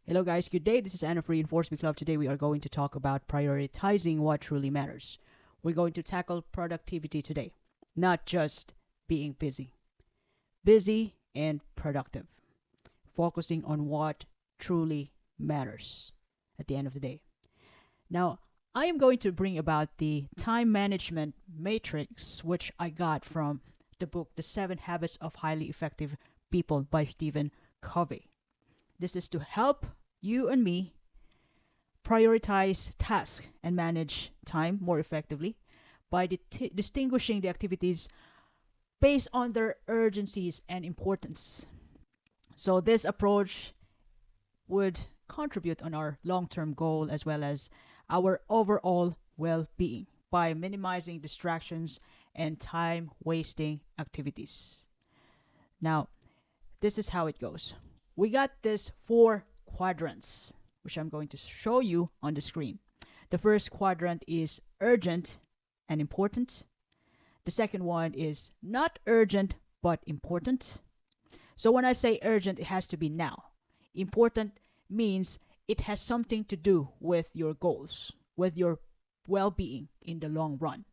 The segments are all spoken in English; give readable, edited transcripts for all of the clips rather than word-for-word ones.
Hello, guys. Good day. This is Anna of Reinforcement Club. Today, we are going to talk about prioritizing what truly matters. We're going to tackle productivity today, not just being busy. Busy and productive, focusing on what truly matters at the end of the day. Now, I am going to bring about the time management matrix, which I got from the book The 7 Habits of Highly Effective People by Stephen Covey. This is to help you and me prioritize tasks and manage time more effectively by distinguishing the activities based on their urgencies and importance. So this approach would contribute on our long-term goal as well as our overall well-being by minimizing distractions and time-wasting activities. Now, this is how it goes. We got this 4 quadrants, which I'm going to show you on the screen. The first quadrant is urgent and important. The second one is not urgent but important. So when I say urgent, it has to be now. Important means it has something to do with your goals, with your well-being in the long run.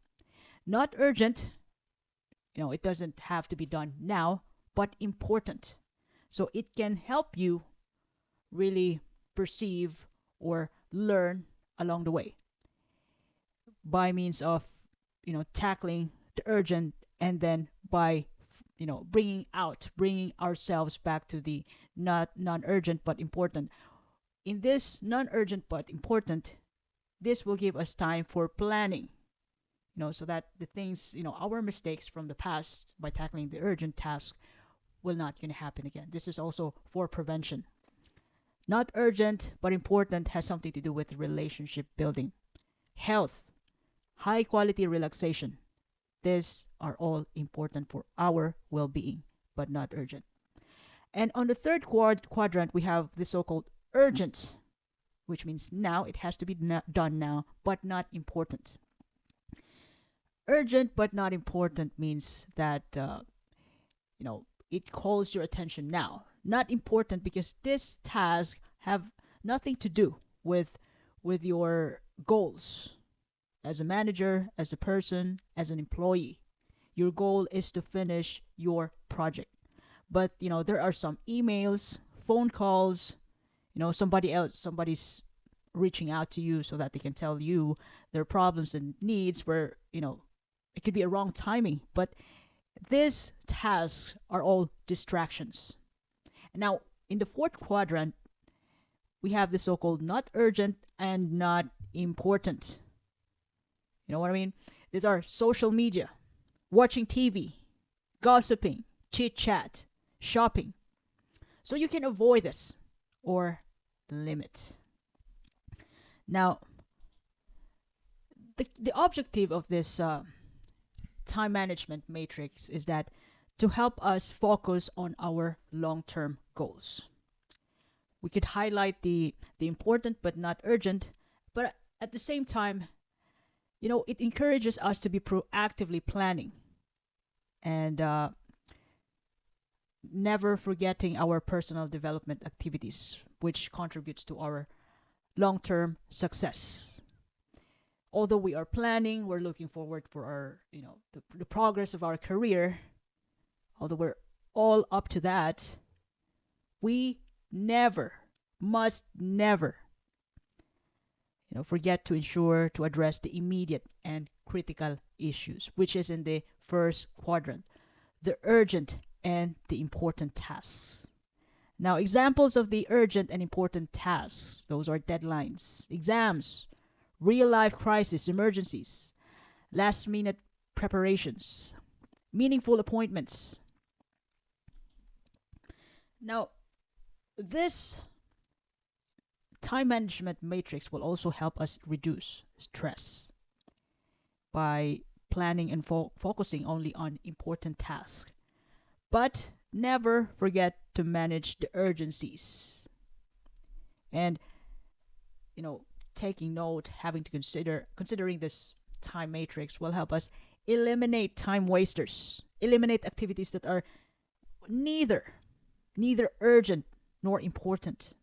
Not urgent, it doesn't have to be done now, but important. So it can help you really perceive or learn along the way by means of, tackling the urgent, and then by, bringing ourselves back to the not non-urgent but important. In this non-urgent but important, this will give us time for planning, so that the things, our mistakes from the past by tackling the urgent task will not going to happen again. This is also for prevention. Not urgent but important has something to do with relationship building, health, high quality relaxation. These are all important for our well-being but not urgent. And on the third quadrant, we have the so-called urgent, which means now. It has to be done now but not important. Urgent but not important means that it calls your attention now. Not important because this task have nothing to do with your goals as a manager, as a person, as an employee. Your goal is to finish your project. But there are some emails, phone calls, somebody's reaching out to you so that they can tell you their problems and needs where it could be a wrong timing. But these tasks are all distractions. Now, in the fourth quadrant, we have the so-called not urgent and not important. You know what I mean? These are social media, watching TV, gossiping, chit-chat, shopping. So you can avoid this or limit. Now, the objective of this time management matrix is that to help us focus on our long-term goals. We could highlight the important but not urgent, but at the same time, it encourages us to be proactively planning and never forgetting our personal development activities, which contributes to our long-term success. Although we are planning, we're looking forward for our, the progress of our career. Although we're all up to that, we must never, forget to ensure to address the immediate and critical issues, which is in the first quadrant, the urgent and the important tasks. Now, examples of the urgent and important tasks, those are deadlines, exams, real-life crisis, emergencies, last-minute preparations, meaningful appointments. Now, this time management matrix will also help us reduce stress by planning and focusing only on important tasks. But never forget to manage the urgencies. And, taking note, having to considering this time matrix will help us eliminate time wasters, eliminate activities that are neither urgent nor important,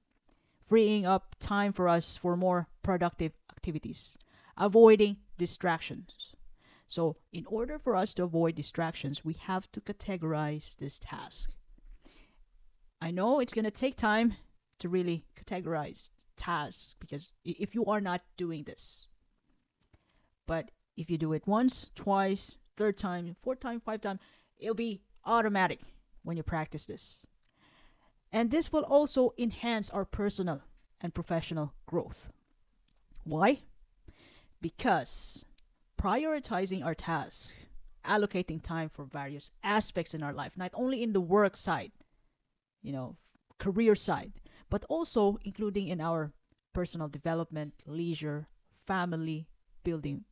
freeing up time for us for more productive activities, avoiding distractions. So, in order for us to avoid distractions, we have to categorize this task. I know it's going to take time to really categorize tasks because if you are not doing this, but if you do it once, twice, third time, fourth time, fifth time, it'll be automatic when you practice this. And this will also enhance our personal and professional growth. Why? Because prioritizing our tasks, allocating time for various aspects in our life, not only in the work side, career side, but also including in our personal development, leisure, family, building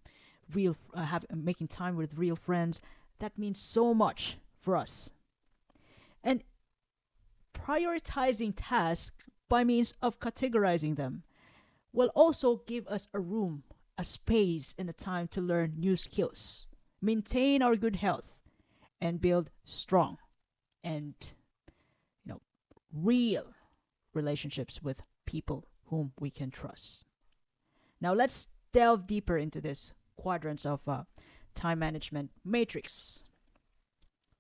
making time with real friends. That means so much for us. And prioritizing tasks by means of categorizing them will also give us a room, a space, and a time to learn new skills, maintain our good health, and build strong and real relationships with people whom we can trust. Now let's delve deeper into this quadrants of time management matrix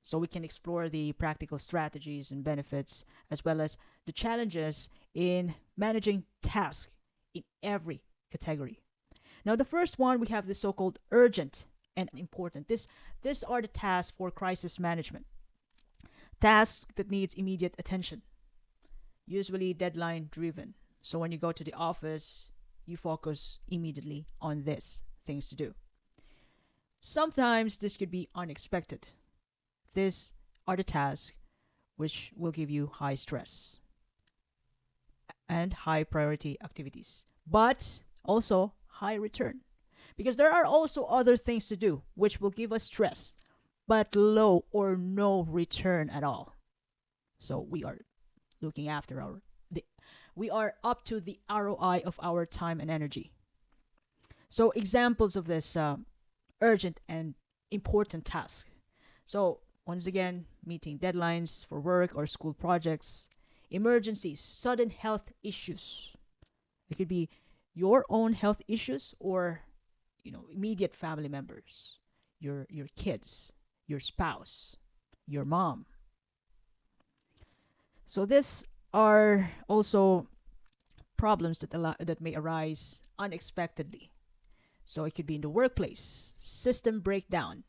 so we can explore the practical strategies and benefits as well as the challenges in managing tasks in every category. Now the first one, we have the so-called urgent and important. These are the tasks for crisis management. Tasks that needs immediate attention, usually deadline driven. So when you go to the office, you focus immediately on this things to do. Sometimes this could be unexpected. These are the tasks which will give you high stress and high priority activities, but also high return. Because there are also other things to do which will give us stress, but low or no return at all. So we are looking after we are up to the ROI of our time and energy. So examples of this urgent and important task. So once again, meeting deadlines for work or school projects, emergencies, sudden health issues. It could be your own health issues or immediate family members, your kids, your spouse, your mom. So these are also problems that may arise unexpectedly. So it could be in the workplace, system breakdown,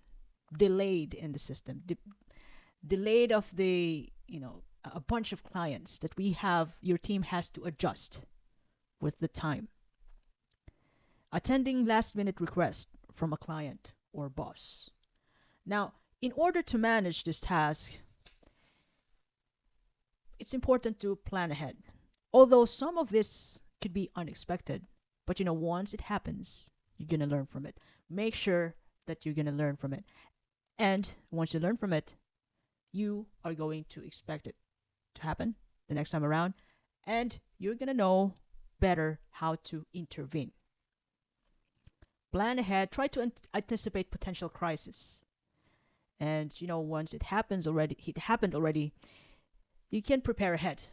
delayed in the system, delayed of a bunch of clients that your team has to adjust with the time. Attending last minute request from a client or boss. Now, in order to manage this task, it's important to plan ahead. Although some of this could be unexpected, but once it happens, you're going to learn from it. Make sure that you're going to learn from it. And once you learn from it, you are going to expect it to happen the next time around, and you're going to know better how to intervene. Plan ahead, try to anticipate potential crisis. And once it happened already, you can prepare ahead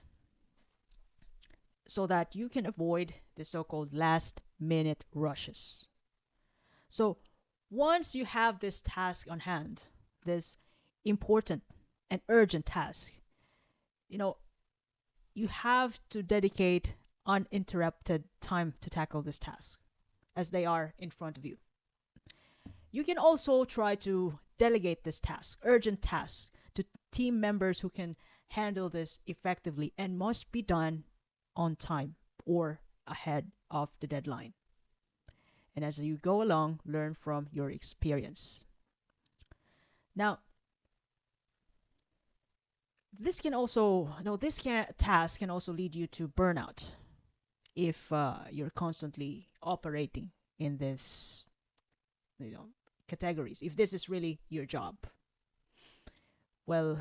so that you can avoid the so-called last minute rushes. So once you have this task on hand, this important and urgent task, you have to dedicate uninterrupted time to tackle this task as they are in front of you. You can also try to delegate this task, urgent tasks, to team members who can handle this effectively and must be done on time or ahead of the deadline. And as you go along, learn from your experience. Now, this task can also lead you to burnout if you're constantly operating in this, categories. If this is really your job, well,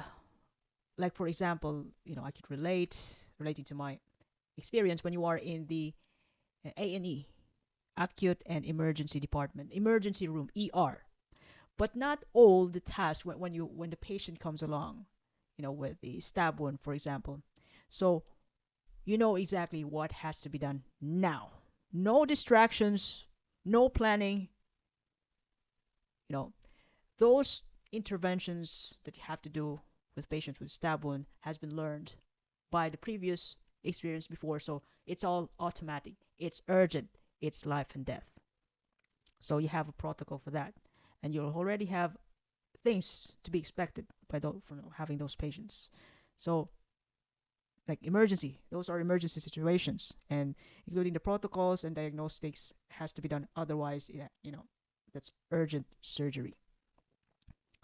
like for example, I could relating to my experience when you are in the A&E, acute and emergency department, emergency room, ER. But not all the tasks when the patient comes along, with the stab wound, for example. So You know exactly what has to be done now. No distractions, no planning. You know, those interventions that you have to do with patients with stab wound has been learned by the previous experience before, so it's all automatic. It's urgent. It's life and death. So you have a protocol for that, and you'll already have things to be expected by from having those patients. So like emergency, those are emergency situations, and including the protocols and diagnostics has to be done. Otherwise, yeah, that's urgent surgery.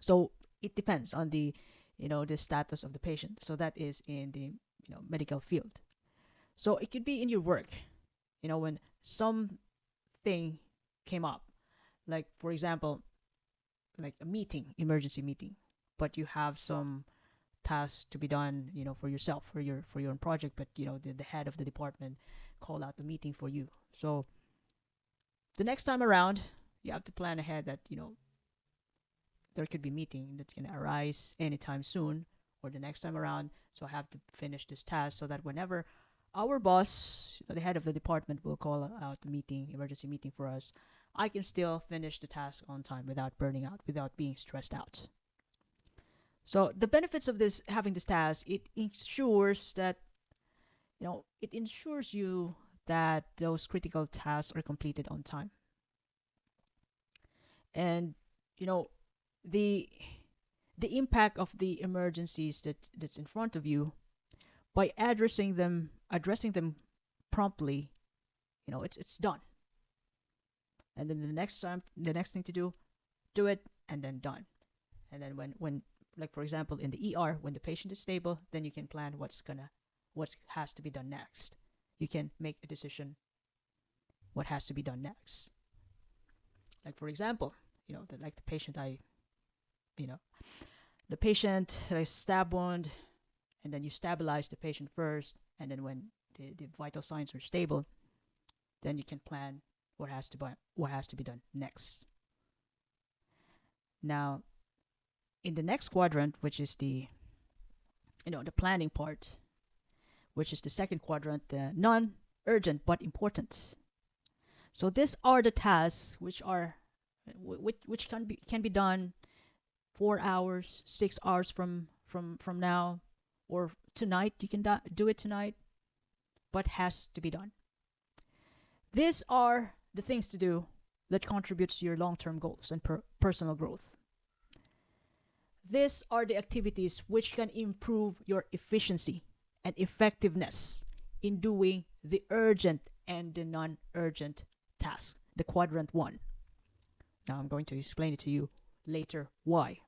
So it depends on the status of the patient. So that is in the medical field. So it could be in your work, when something came up, like for example, like a meeting, emergency meeting, but you have some tasks to be done, for yourself, for your own project, but the head of the department call out the meeting for you. So the next time around, you have to plan ahead that there could be meeting that's going to arise anytime soon or the next time around. So I have to finish this task so that whenever our boss, the head of the department, will call out the meeting, emergency meeting for us, I can still finish the task on time without burning out, without being stressed out. So the benefits of this, having this task, it ensures that it ensures you that those critical tasks are completed on time. And the the impact of the emergencies that's in front of you, by addressing them promptly, it's done. And then the next thing to do it, and then done. And then when like for example in the ER, when the patient is stable, then you can plan what has to be done next. You can make a decision what has to be done next. Like for example, like the patient has stab wound, and then you stabilize the patient first, and then when the vital signs are stable, then you can plan what has to be done next. Now, in the next quadrant, which is the planning part, which is the second quadrant, non-urgent but important. So these are the tasks which can be done 4 hours, 6 hours from now, or tonight. You can do it tonight, but has to be done. These are the things to do that contributes to your long-term goals and personal growth. These are the activities which can improve your efficiency and effectiveness in doing the urgent and the non-urgent tasks, the quadrant 1. Now I'm going to explain it to you later why.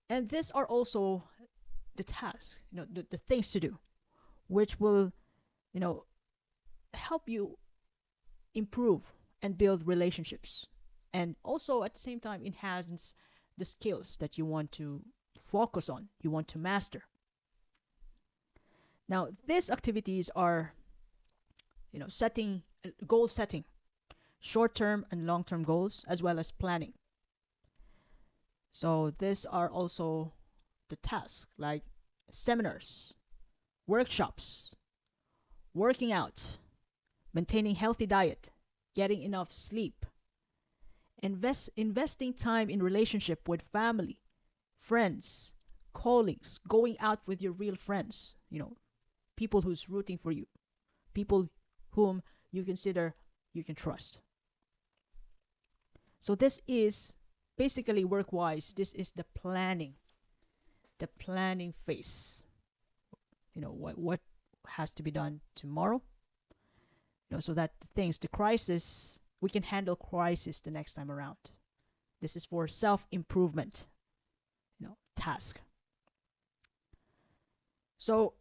And these are also the tasks, the things to do, which will, help you improve and build relationships, and also at the same time enhance the skills that you want to focus on, you want to master. Now, these activities are, goal setting, short-term and long-term goals, as well as planning. So these are also the tasks like seminars, workshops, working out, maintaining healthy diet, getting enough sleep, investing time in relationship with family, friends, colleagues, going out with your real friends, people who's rooting for you, people whom you consider you can trust. So this is basically work-wise, this is the planning phase. What has to be done tomorrow, so that we can handle crisis the next time around. This is for self-improvement, task. So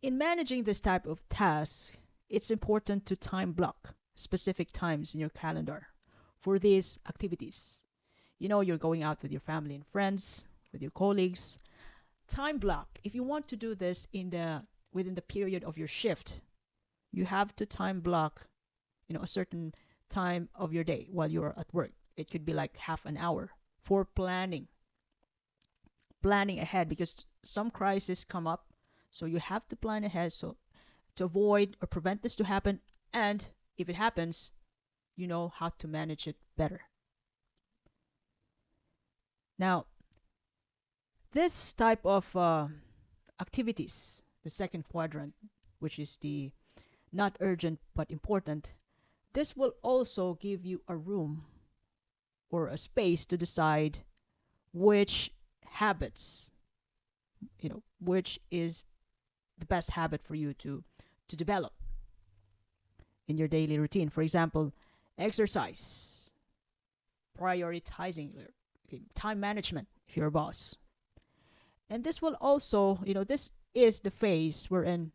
in managing this type of task, it's important to time block specific times in your calendar for these activities. You're going out with your family and friends, with your colleagues. Time block. If you want to do this within the period of your shift, you have to time block, a certain time of your day while you're at work. It could be like half an hour for planning ahead, because some crises come up, so you have to plan ahead. So to avoid or prevent this to happen, and if it happens, you know how to manage it better. Now, this type of activities, the second quadrant, which is the not urgent but important, this will also give you a room or a space to decide which habits, which is the best habit for you to develop in your daily routine. For example, exercise, prioritizing, time management if you're a boss. And this will also, this is the phase wherein,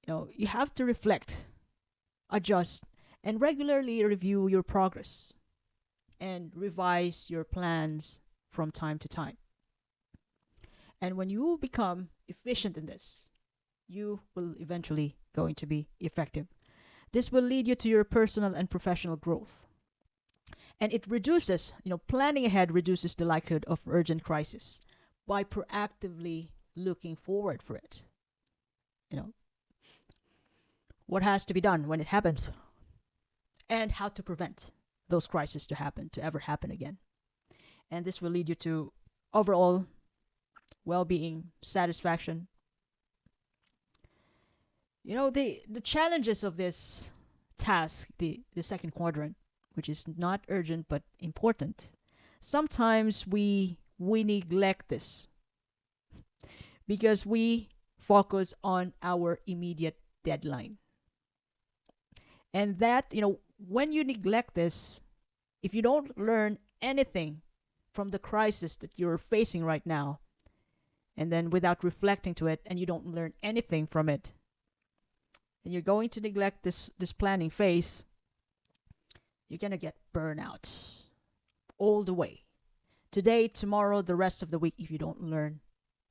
you have to reflect, adjust, and regularly review your progress and revise your plans from time to time. And when you become efficient in this, you will eventually going to be effective. This will lead you to your personal and professional growth. And it reduces, planning ahead reduces the likelihood of urgent crisis by proactively looking forward for it. What has to be done when it happens, and how to prevent those crises to ever happen again. And this will lead you to overall well-being, satisfaction. The challenges of this task, the second quadrant, which is not urgent but important, sometimes we neglect this because we focus on our immediate deadline. And that, when you neglect this, if you don't learn anything from the crisis that you're facing right now, and then without reflecting to it, and you don't learn anything from it, and you're going to neglect this planning phase, you're going to get burnout all the way. Today, tomorrow, the rest of the week, if you don't learn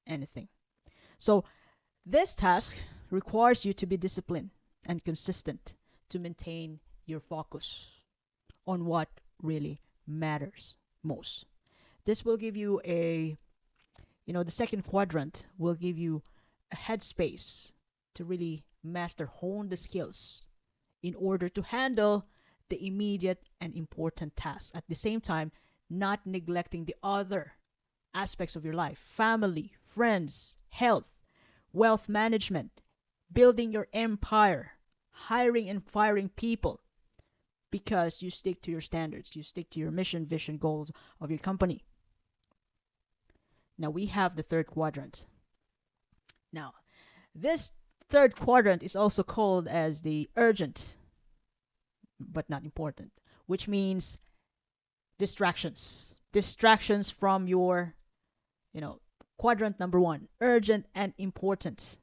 anything. So this task requires you to be disciplined and consistent to maintain your focus on what really matters most. This will give you the second quadrant will give you a headspace to really hone the skills in order to handle the immediate and important tasks. At the same time, not neglecting the other aspects of your life: family, friends, health, wealth management, building your empire, hiring and firing people, because you stick to your standards, you stick to your mission, vision, goals of your company. Now we have the third quadrant. Now, this third quadrant is also called as the urgent but not important, which means distractions. Distractions from your, quadrant number one, urgent and important.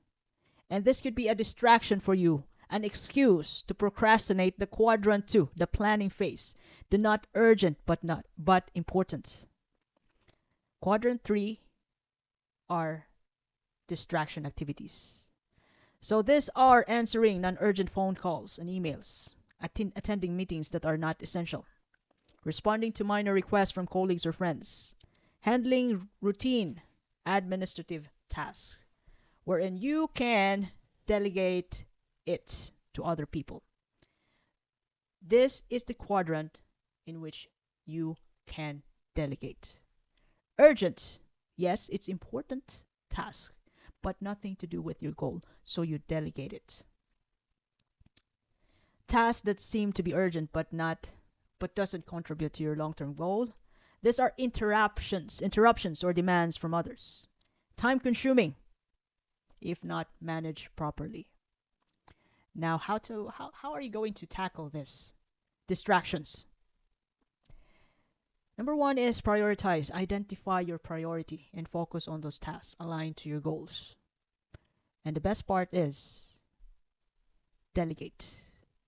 And this could be a distraction for you, an excuse to procrastinate the quadrant two, the planning phase, the not urgent but important. Quadrant three are distraction activities. So these are answering non-urgent phone calls and emails, attending meetings that are not essential, responding to minor requests from colleagues or friends, handling routine administrative tasks, wherein you can delegate it to other people. This is the quadrant in which you can delegate. Urgent, yes, it's important task, but nothing to do with your goal, so you delegate it. Tasks that seem to be urgent but doesn't contribute to your long-term goal, these are interruptions or demands from others. Time-consuming if not managed properly. Now, how are you going to tackle this? Distractions. Number one is prioritize. Identify your priority and focus on those tasks aligned to your goals. And the best part is delegate.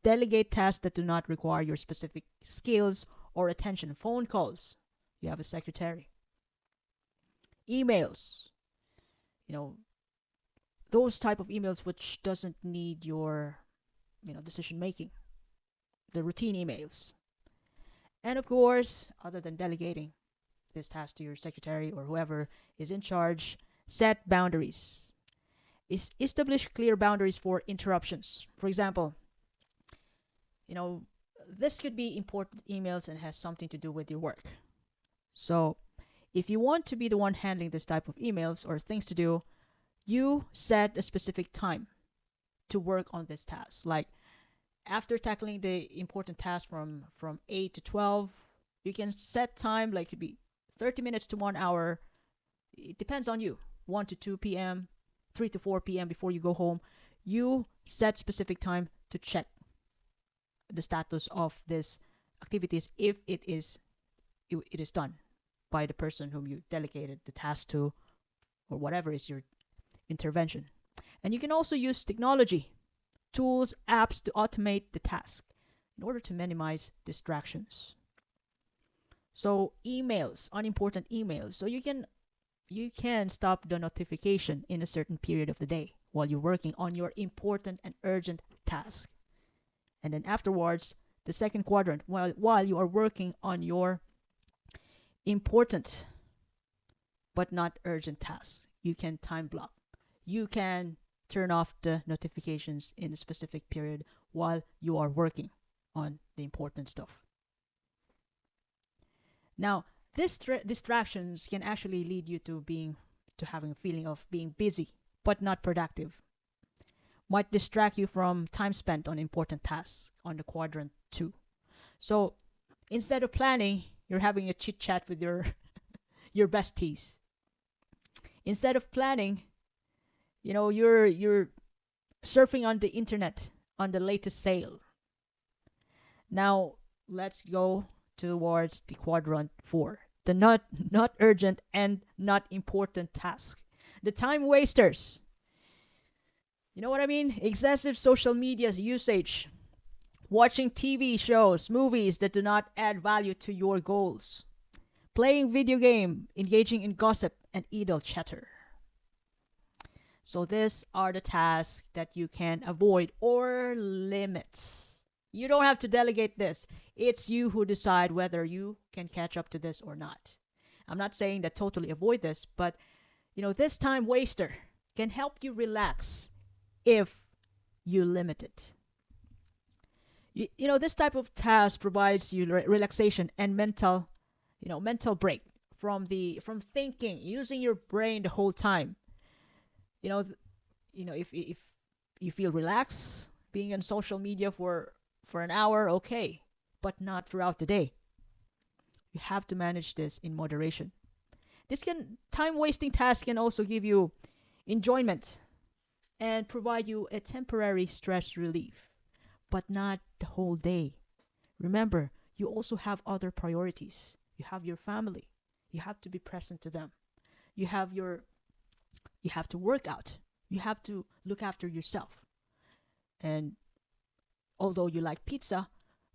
Delegate tasks that do not require your specific skills or attention. Phone calls, you have a secretary. Emails, those type of emails which doesn't need your decision making, the routine emails. And of course, other than delegating this task to your secretary or whoever is in charge, set boundaries. is establish clear boundaries for interruptions. For example, you know, this could be important emails and has something to do with your work. So if you want to be the one handling this type of emails or things to do, you set a specific time to work on this task. Like after tackling the important task from 8 to 12, you can set time, like it could be 30 minutes to 1 hour. It depends on you. 1 to 2 p.m., 3 to 4 p.m. before you go home. You set specific time to check the status of this activities if it is done by the person whom you delegated the task to, or whatever is your intervention. And you can also use technology, tools, apps to automate the task in order to minimize distractions. So emails, unimportant emails. So you can stop the notification in a certain period of the day while you're working on your important and urgent task. And then afterwards, the second quadrant, while you are working on your important but not urgent tasks, you can time block. You can turn off the notifications in a specific period while you are working on the important stuff. Now, these distractions can actually lead you to having a feeling of being busy but not productive. Might distract you from time spent on important tasks on the quadrant 2. So instead of planning, you're having a chit chat with your your besties. Instead of planning, you're surfing on the internet on the latest sale. Now let's go towards the quadrant 4, the not urgent and not important task, the time wasters. You know what I mean? Excessive social media usage, watching TV shows, movies that do not add value to your goals, playing video game, engaging in gossip and idle chatter. So these are the tasks that you can avoid or limit. You don't have to delegate this. It's you who decide whether you can catch up to this or not. I'm not saying that totally avoid this, but this time waster can help you relax if you limit it. This type of task provides you relaxation and mental break from thinking, using your brain the whole time. If you feel relaxed being on social media for an hour, okay, but not throughout the day. You have to manage this in moderation. Time wasting tasks can also give you enjoyment and provide you a temporary stress relief, but not the whole day. Remember, you also have other priorities. You have your family. You have to be present to them. You have to work out. You have to look after yourself. And although you like pizza,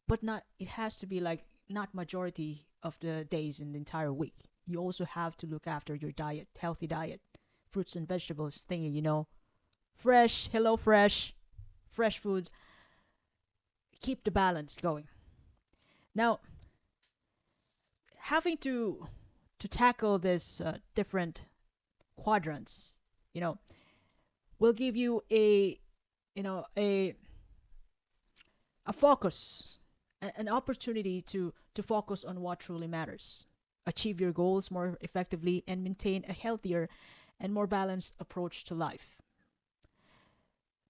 but it has to be like not majority of the days in the entire week. You also have to look after your diet, healthy diet, fruits and vegetables thingy, fresh, hello fresh foods. Keep the balance going. Now, having to tackle this different quadrants, will give you a focus, an opportunity to focus on what truly matters, achieve your goals more effectively, and maintain a healthier and more balanced approach to life.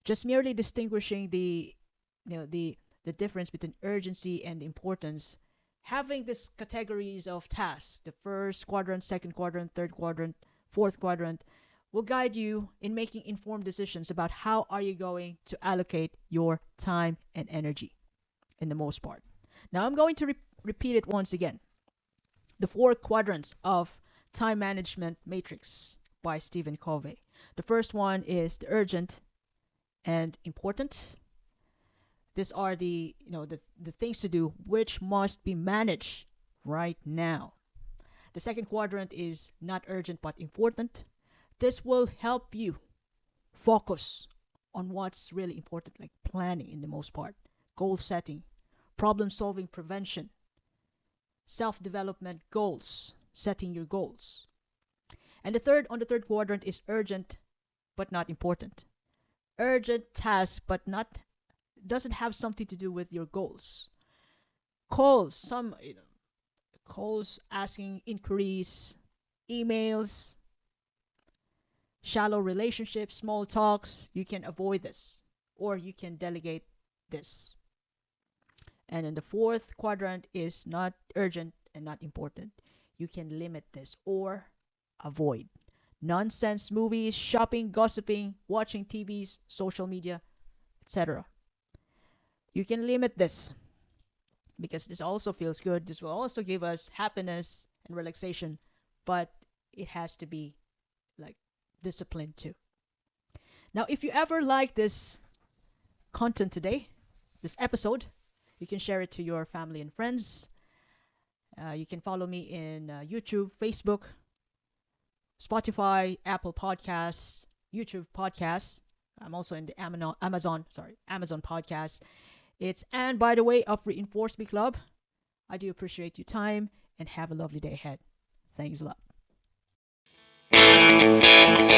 Just merely distinguishing the difference between urgency and importance, having these categories of tasks, the first quadrant, second quadrant, third quadrant, fourth quadrant, will guide you in making informed decisions about how are you going to allocate your time and energy in the most part. Now I'm going to repeat it once again. The 4 quadrants of time management matrix by Stephen Covey. The first one is the urgent and important. These are the things to do which must be managed right now. The second quadrant is not urgent but important. This will help you focus on what's really important, like planning in the most part, goal setting, problem solving, prevention, self-development goals, setting your goals. And on the third quadrant is urgent but not important. Urgent tasks, but not doesn't have something to do with your goals. Calls, calls asking inquiries, emails, shallow relationships, small talks. You can avoid this, or you can delegate this. And then the fourth quadrant is not urgent and not important. You can limit this or avoid. Nonsense movies, shopping, gossiping, watching TVs, social media, etc. You can limit this because this also feels good. This will also give us happiness and relaxation, but it has to be like disciplined too. Now, if you ever like this content today, this episode, you can share it to your family and friends. You can follow me in YouTube, Facebook, Spotify, Apple Podcasts, YouTube Podcasts. I'm also in the Amazon Podcasts. It's and by the way of Reinforce Me Club. I do appreciate your time and have a lovely day ahead. Thanks a lot.